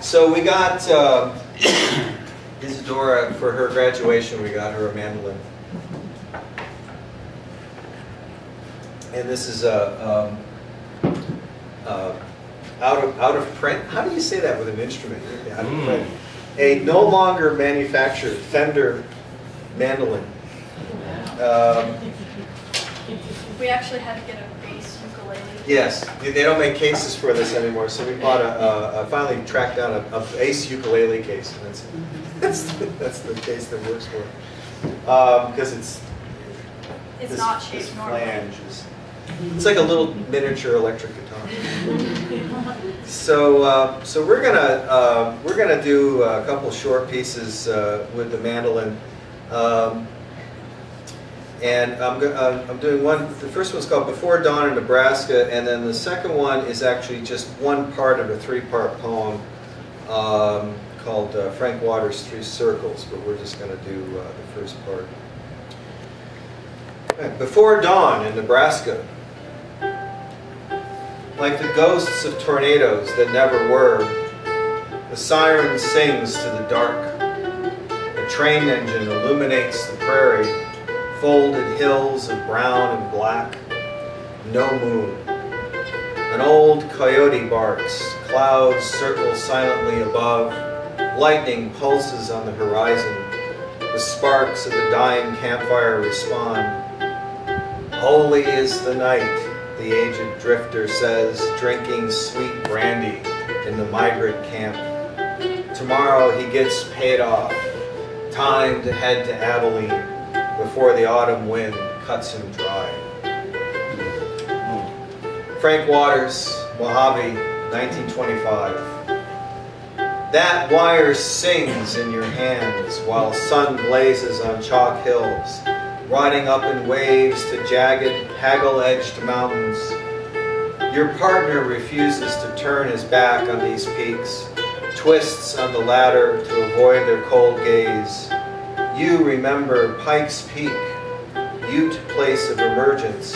So we got Isadora, for her graduation, we got her a mandolin. And this is out of print. How do you say that with an instrument? Out of print. A no longer manufactured Fender mandolin. We actually had to get a bass ukulele. Yes, they don't make cases for this anymore, so we bought finally tracked down a bass ukulele case, and that's the case that works for it. Because it's not shaped normally. It's like a little miniature electric guitar. So we're gonna do a couple short pieces with the mandolin. And I'm doing one. The first one's called Before Dawn in Nebraska, and then the second one is actually just one part of a three-part poem called Frank Waters' Three Circles, but we're just going to do the first part. Okay. Before dawn in Nebraska, like the ghosts of tornadoes that never were, the siren sings to the dark. A train engine illuminates the prairie, folded hills of brown and black, no moon. An old coyote barks, clouds circle silently above, lightning pulses on the horizon, the sparks of the dying campfire respond. Holy is the night, the aged drifter says, drinking sweet brandy in the migrant camp. Tomorrow he gets paid off, time to head to Abilene, before the autumn wind cuts him dry. Frank Waters, Mojave, 1925. That wire sings in your hands while sun blazes on chalk hills, riding up in waves to jagged, haggle-edged mountains. Your partner refuses to turn his back on these peaks, twists on the ladder to avoid their cold gaze. You remember Pikes Peak, Ute place of emergence,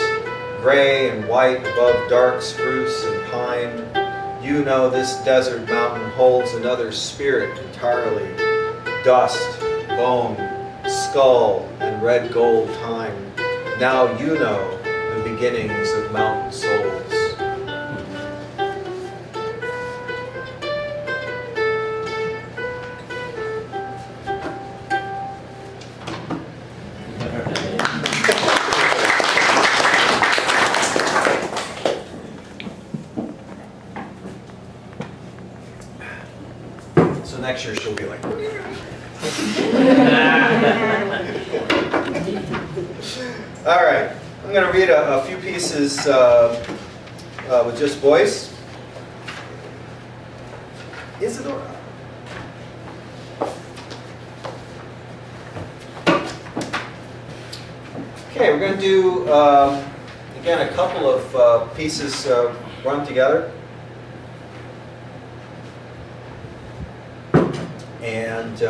gray and white above dark spruce and pine. You know this desert mountain holds another spirit entirely. Dust, bone, skull, and red gold time. Now you know the beginnings of mountain souls. So next year she'll be like, all right, I'm going to read a few pieces with just voice. Isadora. Okay, we're going to do, again, a couple of pieces run together. And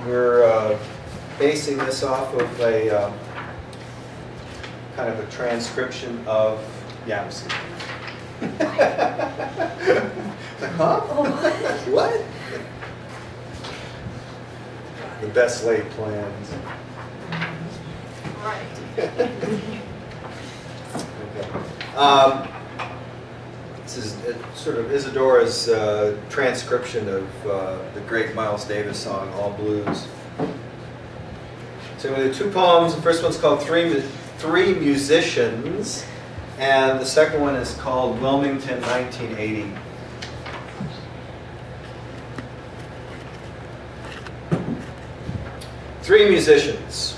we're basing this off of a kind of a transcription of Yamsi. Huh? What? The best laid plans. Right. Okay. This is sort of Isadora's transcription of the great Miles Davis song, All Blues. So I'm going to do two poems. The first one's called Three Musicians, and the second one is called Wilmington, 1980. Three musicians.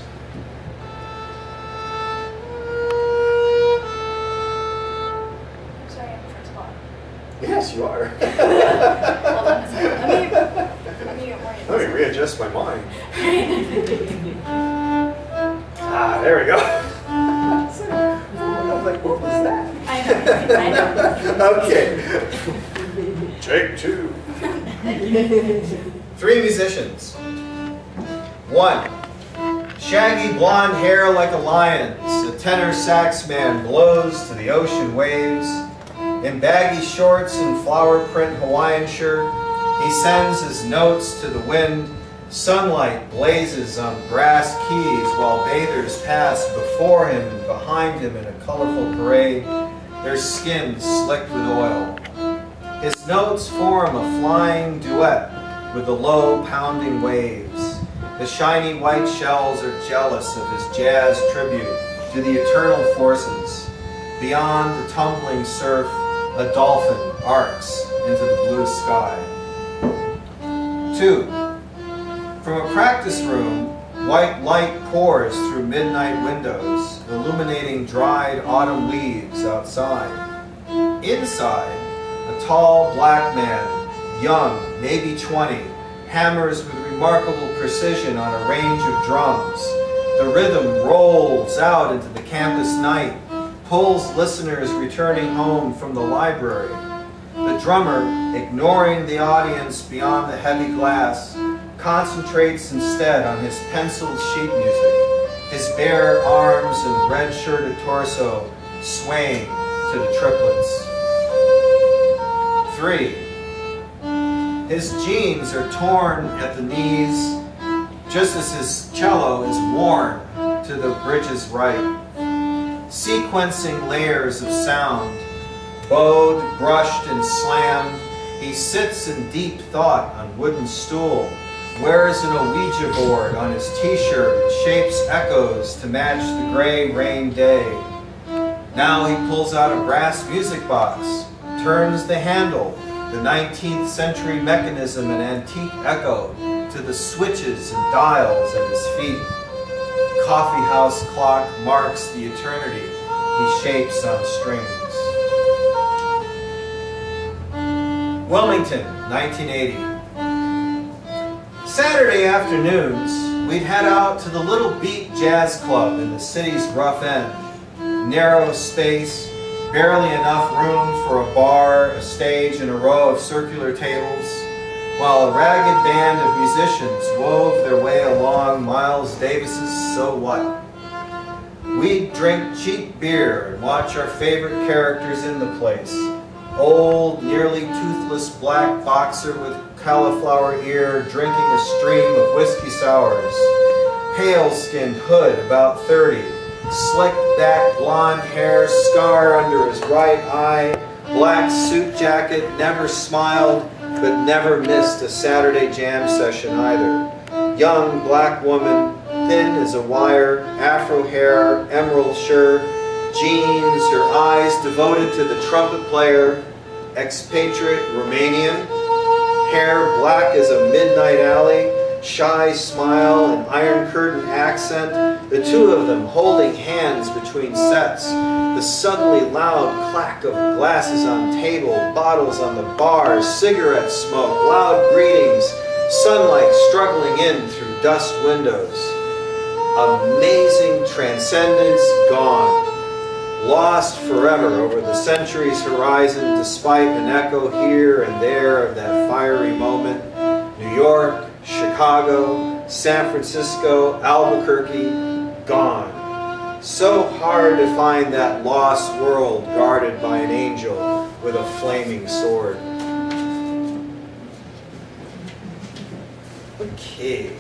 Yes, you are. Hold on a second. Let me orient. Let me readjust my mind. There we go. I'm like, what was that? I know. Okay. Take two. Three musicians. One. Shaggy blonde hair like a lion's. A tenor sax man blows to the ocean waves. In baggy shorts and flower print Hawaiian shirt, he sends his notes to the wind. Sunlight blazes on brass keys while bathers pass before him and behind him in a colorful parade, their skins slicked with oil. His notes form a flying duet with the low pounding waves. The shiny white shells are jealous of his jazz tribute to the eternal forces. Beyond the tumbling surf, a dolphin arcs into the blue sky. 2. From a practice room, white light pours through midnight windows, illuminating dried autumn leaves outside. Inside, a tall black man, young, maybe 20, hammers with remarkable precision on a range of drums. The rhythm rolls out into the campus night, pulls listeners returning home from the library. The drummer, ignoring the audience beyond the heavy glass, concentrates instead on his penciled sheet music, his bare arms and red-shirted torso swaying to the triplets. 3. His jeans are torn at the knees, just as his cello is worn to the bridge's right. Sequencing layers of sound, bowed, brushed, and slammed, he sits in deep thought on wooden stool, wears an Ouija board on his t-shirt and shapes echoes to match the gray rain day. Now he pulls out a brass music box, turns the handle, the 19th century mechanism and antique echo, to the switches and dials at his feet. The coffee house clock marks the eternity he shapes on strings. Wilmington, 1980. Saturday afternoons, we'd head out to the Little Beat Jazz Club in the city's rough end. Narrow space, barely enough room for a bar, a stage, and a row of circular tables, while a ragged band of musicians wove their way along Miles Davis's So What. We'd drink cheap beer and watch our favorite characters in the place. Old, nearly toothless black boxer with cauliflower ear drinking a stream of whiskey sours. Pale-skinned hood, about 30, slicked back blonde hair, scar under his right eye, black suit jacket, never smiled, but never missed a Saturday jam session either. Young black woman, thin as a wire, afro hair, emerald shirt, jeans, her eyes devoted to the trumpet player, expatriate Romanian, hair black as a midnight alley, shy smile and iron curtain accent, the two of them holding hands between sets, the suddenly loud clack of glasses on table, bottles on the bar, cigarette smoke, loud greetings, sunlight struggling in through dust windows. Amazing transcendence gone. Lost forever over the century's horizon despite an echo here and there of that fiery moment. New York, Chicago, San Francisco, Albuquerque, gone. So hard to find that lost world guarded by an angel with a flaming sword. Okay.